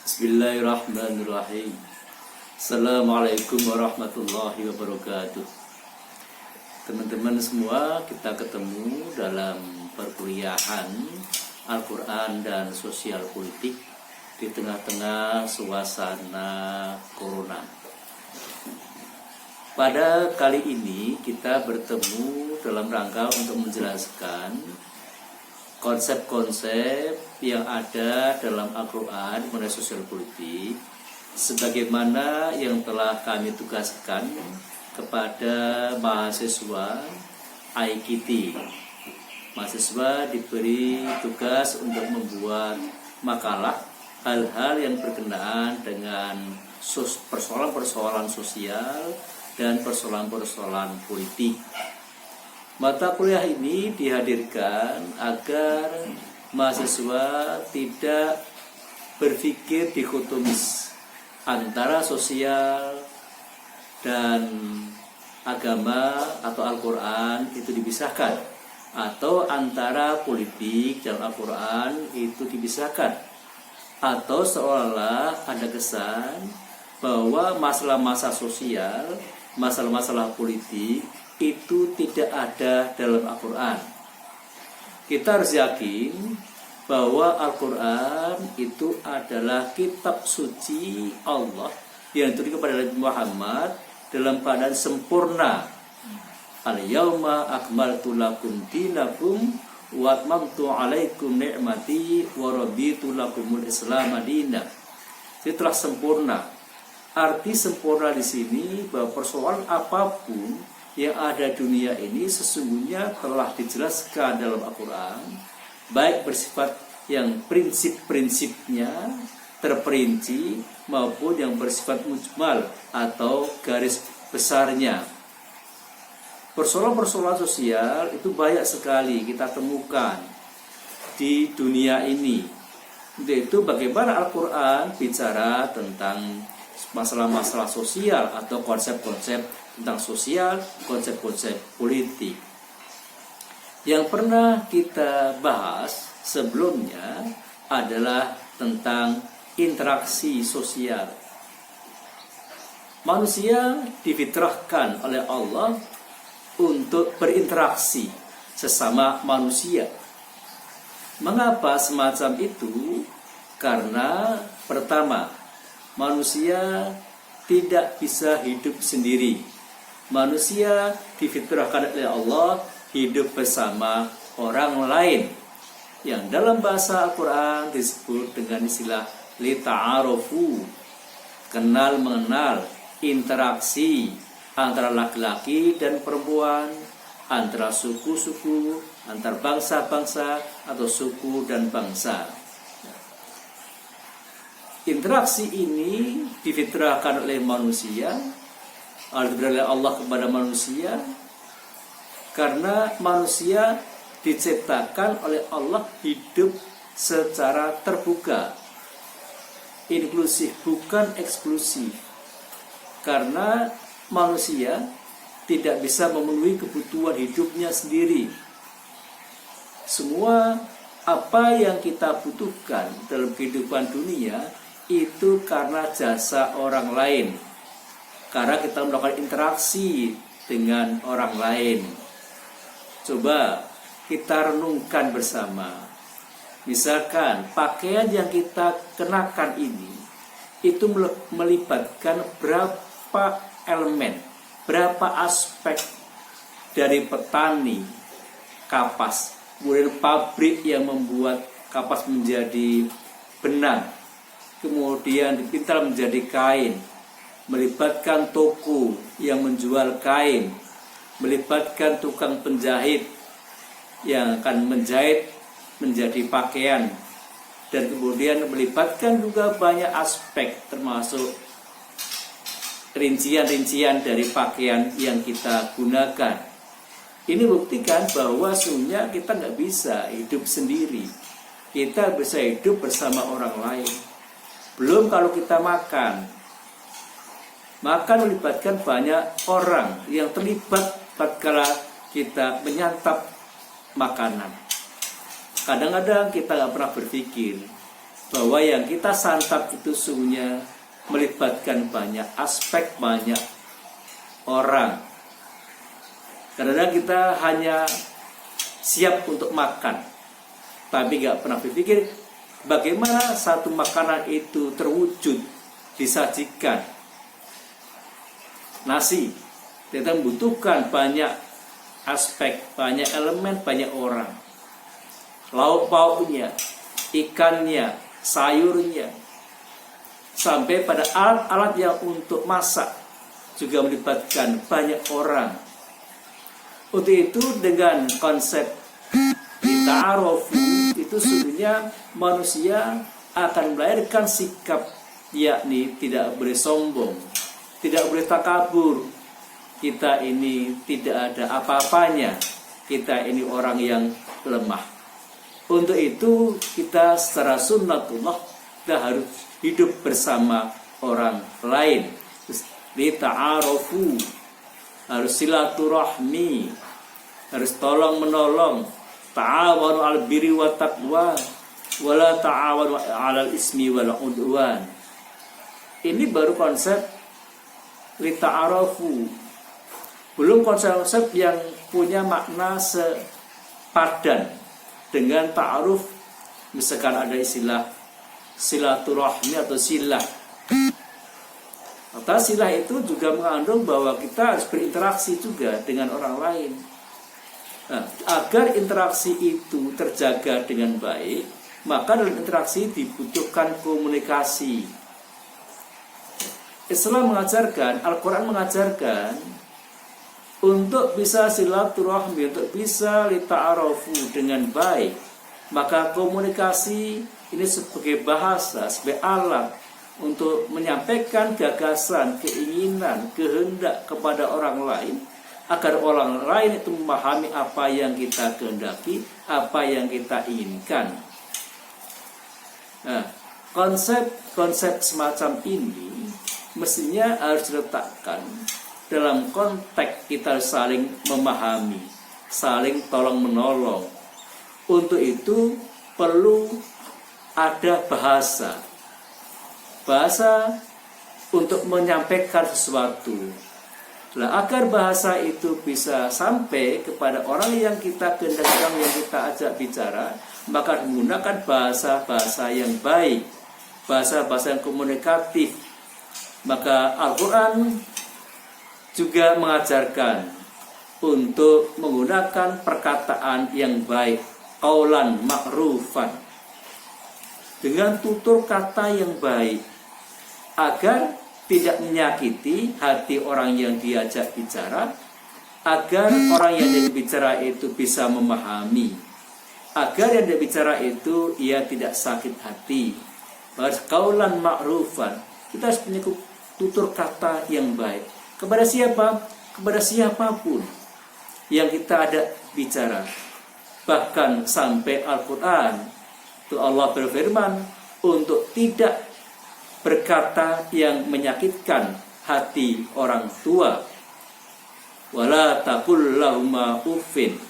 Bismillahirrahmanirrahim. Assalamualaikum warahmatullahi wabarakatuh. Teman-teman semua, kita ketemu dalam perkuliahan Al-Quran dan Sosial Politik di tengah-tengah suasana Corona. Pada kali ini kita bertemu dalam rangka untuk menjelaskan konsep-konsep yang ada dalam Al-Quran mengenai sosial politik sebagaimana yang telah kami tugaskan kepada mahasiswa IKT. Mahasiswa diberi tugas untuk membuat makalah hal-hal yang berkenaan dengan persoalan-persoalan sosial dan persoalan-persoalan politik. Mata kuliah ini dihadirkan agar mahasiswa tidak berpikir dikotomis antara sosial dan agama atau Al-Quran itu dipisahkan, atau antara politik dan Al-Quran itu dipisahkan, atau seolah-olah ada kesan bahwa masalah-masalah sosial, masalah-masalah politik itu tidak ada dalam Al-Quran. Kita harus yakin bahwa Al-Quran itu adalah kitab suci Allah yang diturunkan kepada Nabi Muhammad dalam keadaan sempurna. Al-yawma akmaltu lakum dinakum wa atmamtu alaikum ni'mati wa raditu lakumul Islam madina. Itu telah sempurna. Arti sempurna di sini bahwa persoalan apapun yang ada dunia ini sesungguhnya telah dijelaskan dalam Al-Quran, baik bersifat yang prinsip-prinsipnya terperinci maupun yang bersifat mujmal atau garis besarnya. Persoalan-persoalan sosial itu banyak sekali kita temukan di dunia ini. Yaitu bagaimana Al-Quran bicara tentang masalah-masalah sosial atau konsep-konsep tentang sosial, konsep-konsep politik. Yang pernah kita bahas sebelumnya adalah tentang interaksi sosial. Manusia difitrahkan oleh Allah untuk berinteraksi sesama manusia. Mengapa semacam itu? Karena pertama, manusia tidak bisa hidup sendiri. Manusia difitrahkan oleh Allah hidup bersama orang lain, yang dalam bahasa Al-Quran disebut dengan istilah lita'arufu, kenal mengenal, interaksi antara laki-laki dan perempuan, antara suku-suku, antar bangsa-bangsa atau suku dan bangsa. Interaksi ini difitrahkan oleh manusia, oleh Allah kepada manusia, karena manusia diciptakan oleh Allah hidup secara terbuka, inklusif, bukan eksklusif. Karena manusia tidak bisa memenuhi kebutuhan hidupnya sendiri. Semua apa yang kita butuhkan dalam kehidupan dunia itu karena jasa orang lain, karena kita melakukan interaksi dengan orang lain. Coba kita renungkan bersama. Misalkan pakaian yang kita kenakan ini itu melibatkan berapa elemen, berapa aspek, dari petani kapas, kemudian pabrik yang membuat kapas menjadi benang, kemudian dipintal menjadi kain, melibatkan toko yang menjual kain, melibatkan tukang penjahit yang akan menjahit menjadi pakaian, dan kemudian melibatkan juga banyak aspek termasuk rincian-rincian dari pakaian yang kita gunakan. Ini buktikan bahwa sesungguhnya kita nggak bisa hidup sendiri. Kita bisa hidup bersama orang lain. Belum kalau kita makan. Makan melibatkan banyak orang yang terlibat tatkala kita menyantap makanan. Kadang-kadang kita nggak pernah berpikir bahwa yang kita santap itu sungguhnya melibatkan banyak aspek, banyak orang. Karena kita hanya siap untuk makan, tapi nggak pernah berpikir bagaimana satu makanan itu terwujud, disajikan. Nasi, kita membutuhkan banyak aspek, banyak elemen, banyak orang. Lauk pauknya, ikannya, sayurnya, sampai pada alat-alat yang untuk masak juga melibatkan banyak orang. Untuk itu dengan konsep ta'arufu itu sebenarnya manusia akan melahirkan sikap, yakni tidak boleh sombong, tidak boleh takabur. Kita ini tidak ada apa-apanya, kita ini orang yang lemah. Untuk itu kita secara sunnatullah kita harus hidup bersama orang lain. Ta'arufu, harus silaturahmi, harus tolong menolong. Ta'awanu 'alal birri wat taqwa wa la ta'awanu 'alal ismi wal 'udwan. Ini baru konsep lita'arufu. Belum konsep-konsep yang punya makna sepadan dengan ta'aruf. Misalkan ada istilah silaturahmi atau silah. Atau silah itu juga mengandung bahwa kita harus berinteraksi juga dengan orang lain. Nah, agar interaksi itu terjaga dengan baik, maka dalam interaksi dibutuhkan komunikasi. Islam mengajarkan, Al-Quran mengajarkan untuk bisa silaturahmi, untuk bisa lita'arufu dengan baik, maka komunikasi ini sebagai bahasa, sebagai alat untuk menyampaikan gagasan, keinginan, kehendak kepada orang lain, agar orang lain itu memahami apa yang kita kehendaki, apa yang kita inginkan. Nah, konsep semacam ini mestinya harus diletakkan dalam konteks kita saling memahami, saling tolong menolong. Untuk itu perlu ada bahasa untuk menyampaikan sesuatu. Nah, agar bahasa itu bisa sampai kepada orang yang kita kehendaki, orang yang kita ajak bicara, maka menggunakan bahasa-bahasa yang baik, bahasa-bahasa yang komunikatif. Maka Al-Quran juga mengajarkan untuk menggunakan perkataan yang baik, qaulan ma'rufan, dengan tutur kata yang baik, agar tidak menyakiti hati orang yang diajak bicara, agar orang yang diajak bicara itu bisa memahami, agar yang diajak bicara itu ia tidak sakit hati. Qaulan ma'rufan, kita harus punya tutur kata yang baik. Kepada siapa? Kepada siapapun yang kita ada bicara. Bahkan sampai Al-Quran itu Allah berfirman untuk tidak berkata yang menyakitkan hati orang tua. Wala taqul lahuma uffin,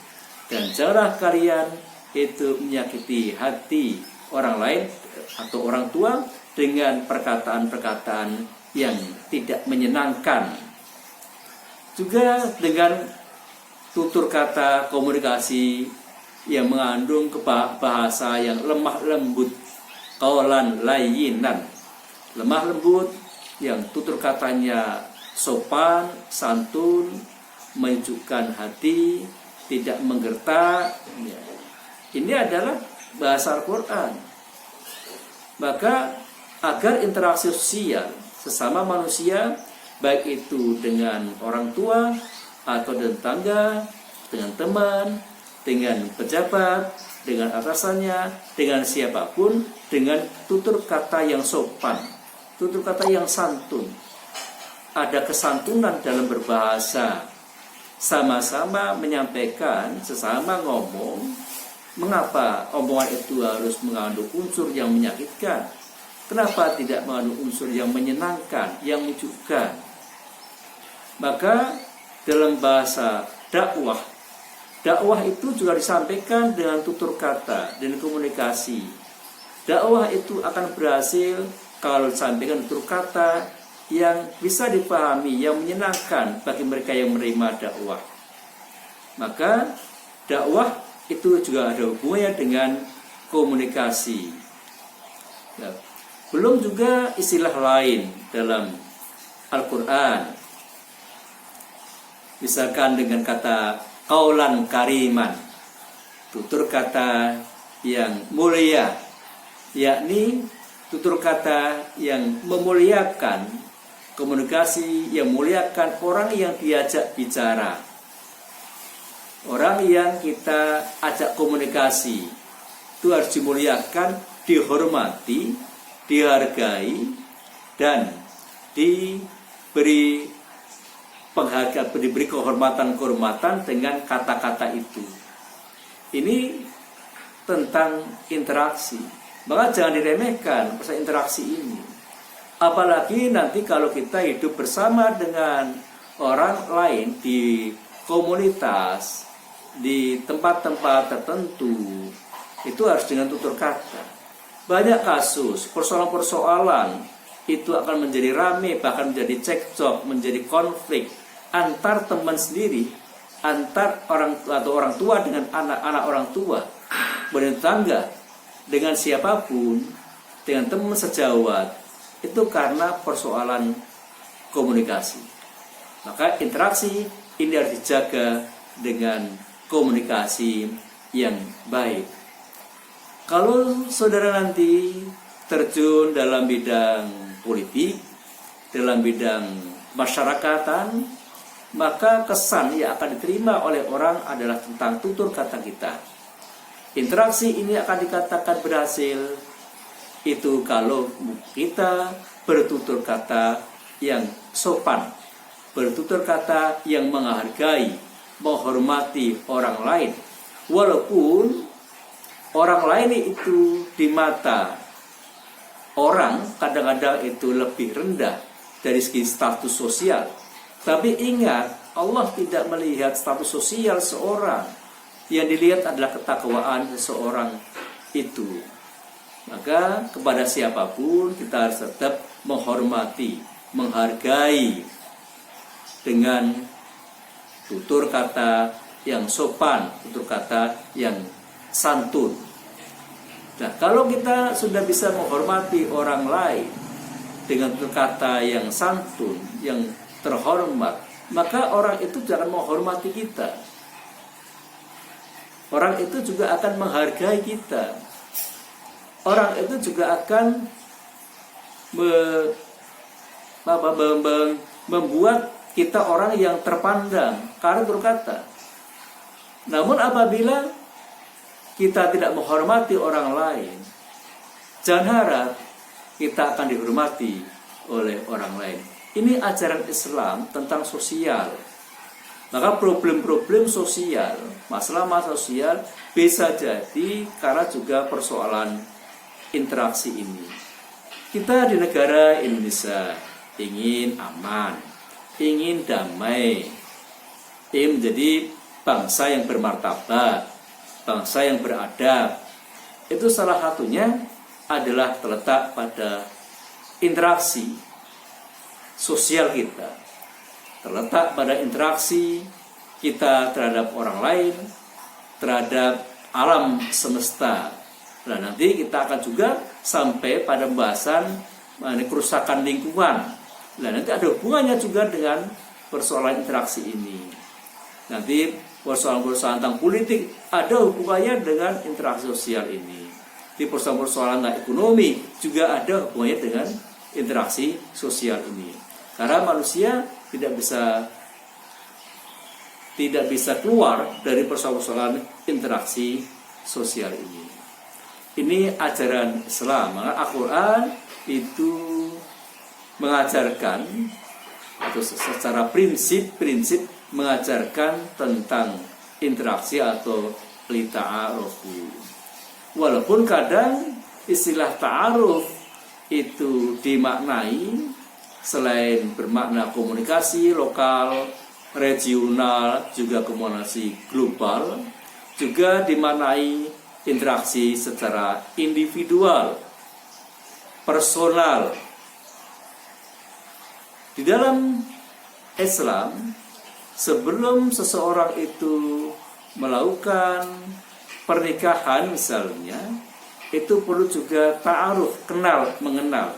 dan janganlah kalian itu menyakiti hati orang lain atau orang tua dengan perkataan-perkataan yang tidak menyenangkan. Juga dengan tutur kata komunikasi yang mengandung bahasa yang lemah lembut, qaulan layyinan, lemah lembut, yang tutur katanya sopan, santun, menyejukkan hati, tidak menggertak. Ini adalah bahasa Al-Quran. Maka agar interaksi sosial sesama manusia, baik itu dengan orang tua atau dengan tetangga, dengan teman, dengan pejabat, dengan atasannya, dengan siapapun, dengan tutur kata yang sopan, tutur kata yang santun. Ada kesantunan dalam berbahasa, sama-sama menyampaikan, sesama ngomong. Mengapa omongan itu harus mengandung unsur yang menyakitkan? Kenapa tidak mengandung unsur yang menyenangkan, yang menyejukkan? Maka dalam bahasa dakwah itu juga disampaikan dengan tutur kata dan komunikasi. Dakwah itu akan berhasil kalau disampaikan tutur kata yang bisa dipahami, yang menyenangkan bagi mereka yang menerima dakwah. Maka dakwah itu juga ada hubungannya dengan komunikasi. Nah, belum juga istilah lain dalam Al-Quran. Misalkan dengan kata qaulan kariman, tutur kata yang mulia, yakni tutur kata yang memuliakan, komunikasi yang memuliakan orang yang diajak bicara, orang yang kita ajak komunikasi itu harus dimuliakan, dihormati, dihargai, dan diberi penghargaan, diberi kehormatan dengan kata-kata itu. Ini tentang interaksi. Maka jangan diremehkan persoalan interaksi ini. Apalagi nanti kalau kita hidup bersama dengan orang lain di komunitas, di tempat-tempat tertentu, itu harus dengan tutur kata. Banyak kasus, persoalan-persoalan itu akan menjadi rame, bahkan menjadi cekcok, menjadi konflik antar teman sendiri, antar orang tua dengan anak-anak orang tua, bertetangga, dengan siapapun, dengan teman sejawat, itu karena persoalan komunikasi. Maka interaksi ini harus dijaga dengan komunikasi yang baik. Kalau saudara nanti terjun dalam bidang politik, dalam bidang masyarakatan, maka kesan yang akan diterima oleh orang adalah tentang tutur kata kita. Interaksi ini akan dikatakan berhasil itu kalau kita bertutur kata yang sopan, bertutur kata yang menghargai, menghormati orang lain, walaupun orang lain itu di mata orang kadang-kadang itu lebih rendah dari segi status sosial. Tapi ingat, Allah tidak melihat status sosial seorang. Yang dilihat adalah ketakwaan seseorang itu. Maka kepada siapapun kita harus tetap menghormati, menghargai dengan tutur kata yang sopan, tutur kata yang santun. Nah, kalau kita sudah bisa menghormati orang lain dengan tutur kata yang santun, yang terhormat, maka orang itu jangan menghormati kita. Orang itu juga akan menghargai kita. Orang itu juga akan membuat kita orang yang terpandang karena berkata. Namun apabila kita tidak menghormati orang lain, jangan harap kita akan dihormati oleh orang lain. Ini ajaran Islam tentang sosial. Maka problem-problem sosial, masalah-masalah sosial bisa jadi karena juga persoalan interaksi ini. Kita di negara Indonesia ingin aman, ingin damai, ingin menjadi bangsa yang bermartabat, bangsa yang beradab. Itu salah satunya adalah terletak pada interaksi sosial kita. Terletak pada interaksi kita terhadap orang lain, terhadap alam semesta. Nah, nanti kita akan juga sampai pada pembahasan mengenai kerusakan lingkungan. Nah, nanti ada hubungannya juga dengan persoalan interaksi ini. Nanti persoalan-persoalan tentang politik ada hubungannya dengan interaksi sosial ini. Di persoalan-persoalan ekonomi juga ada hubungannya dengan interaksi sosial ini. Karena manusia tidak bisa keluar dari persoalan interaksi sosial ini. Ini ajaran Islam. Maka Al-Quran itu mengajarkan atau secara prinsip mengajarkan tentang interaksi atau lita'arufu. Walaupun kadang istilah ta'aruf itu dimaknai selain bermakna komunikasi lokal, regional, juga komunikasi global, juga dimaknai interaksi secara individual, personal. Di dalam Islam, sebelum seseorang itu melakukan pernikahan misalnya, itu perlu juga ta'aruf, kenal, mengenal.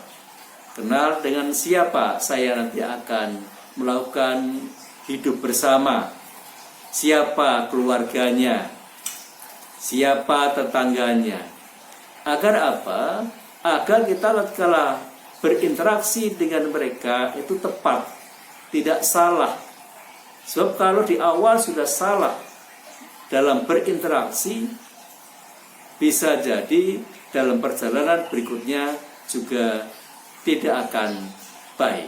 Kenal dengan siapa saya nanti akan melakukan hidup bersama, siapa keluarganya, siapa tetangganya. Agar apa? Agar kita tatkala berinteraksi dengan mereka itu tepat, tidak salah. Sebab kalau di awal sudah salah dalam berinteraksi, bisa jadi dalam perjalanan berikutnya juga tidak akan baik.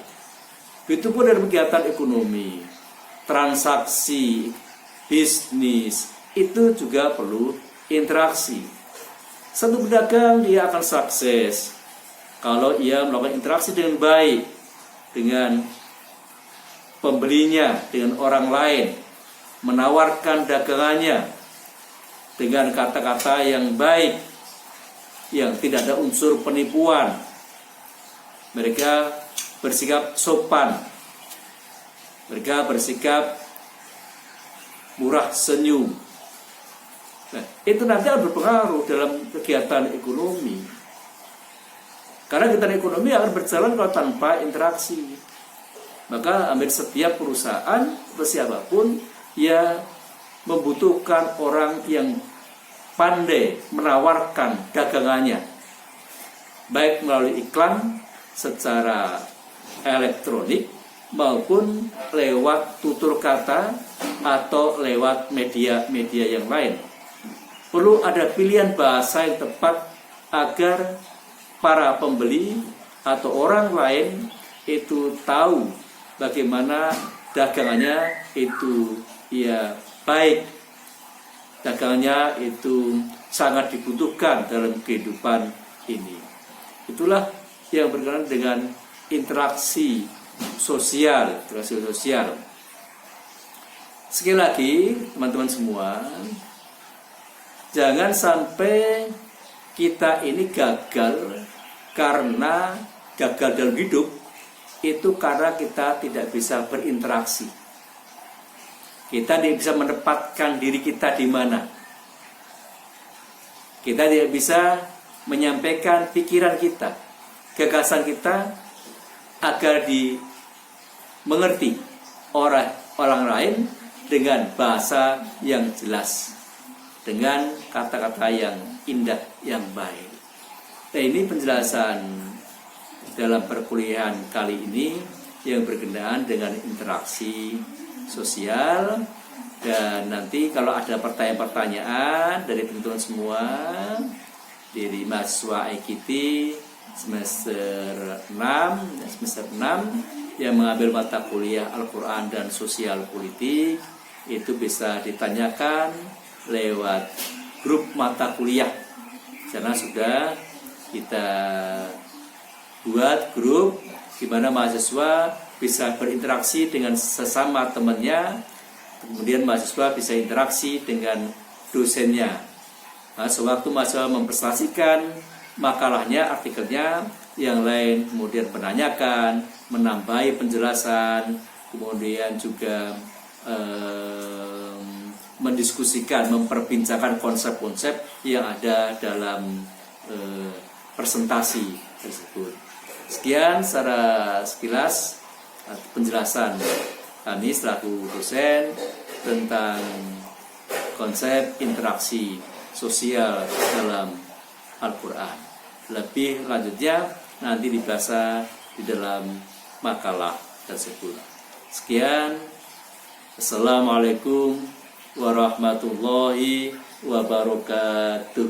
Begitupun dalam kegiatan ekonomi, transaksi, bisnis, itu juga perlu interaksi. Satu pedagang dia akan sukses kalau ia melakukan interaksi dengan baik dengan pembelinya, dengan orang lain, menawarkan dagangannya dengan kata-kata yang baik, yang tidak ada unsur penipuan. Mereka bersikap sopan, mereka bersikap murah senyum. Nah, itu nanti akan berpengaruh dalam kegiatan ekonomi. Karena kegiatan ekonomi akan berjalan kalau tanpa interaksi. Maka hampir setiap perusahaan atau siapapun ya membutuhkan orang yang pandai menawarkan dagangannya, baik melalui iklan secara elektronik maupun lewat tutur kata atau lewat media-media yang lain. Perlu ada pilihan bahasa yang tepat agar para pembeli atau orang lain itu tahu bagaimana dagangannya itu ya baik, dagangannya itu sangat dibutuhkan dalam kehidupan ini. Itulah yang berkaitan dengan interaksi sosial. Sekali lagi teman-teman semua, jangan sampai kita ini gagal dalam hidup itu karena kita tidak bisa berinteraksi. Kita tidak bisa menempatkan diri kita di mana. Kita tidak bisa menyampaikan pikiran kita, gagasan kita agar dimengerti orang lain dengan bahasa yang jelas, dengan kata-kata yang indah, yang baik. Nah, ini penjelasan dalam perkuliahan kali ini yang berkenaan dengan interaksi sosial. Dan nanti kalau ada pertanyaan-pertanyaan dari teman-teman semua, dari mahasiswa IKT semester 6 yang mengambil mata kuliah Al-Quran dan Sosial Politik, itu bisa ditanyakan lewat grup mata kuliah. Karena sudah kita buat grup di mana mahasiswa bisa berinteraksi dengan sesama temannya, kemudian mahasiswa bisa interaksi dengan dosennya. Nah, sewaktu mahasiswa mempresentasikan makalahnya, artikelnya, yang lain kemudian menanyakan, menambahi penjelasan, kemudian juga mendiskusikan, memperbincangkan konsep-konsep yang ada dalam presentasi tersebut. Sekian secara sekilas penjelasan kami selaku dosen tentang konsep interaksi sosial dalam Al-Quran. Lebih lanjutnya nanti dibahas di dalam makalah tersebut. Sekian. Assalamualaikum warahmatullahi wabarakatuh.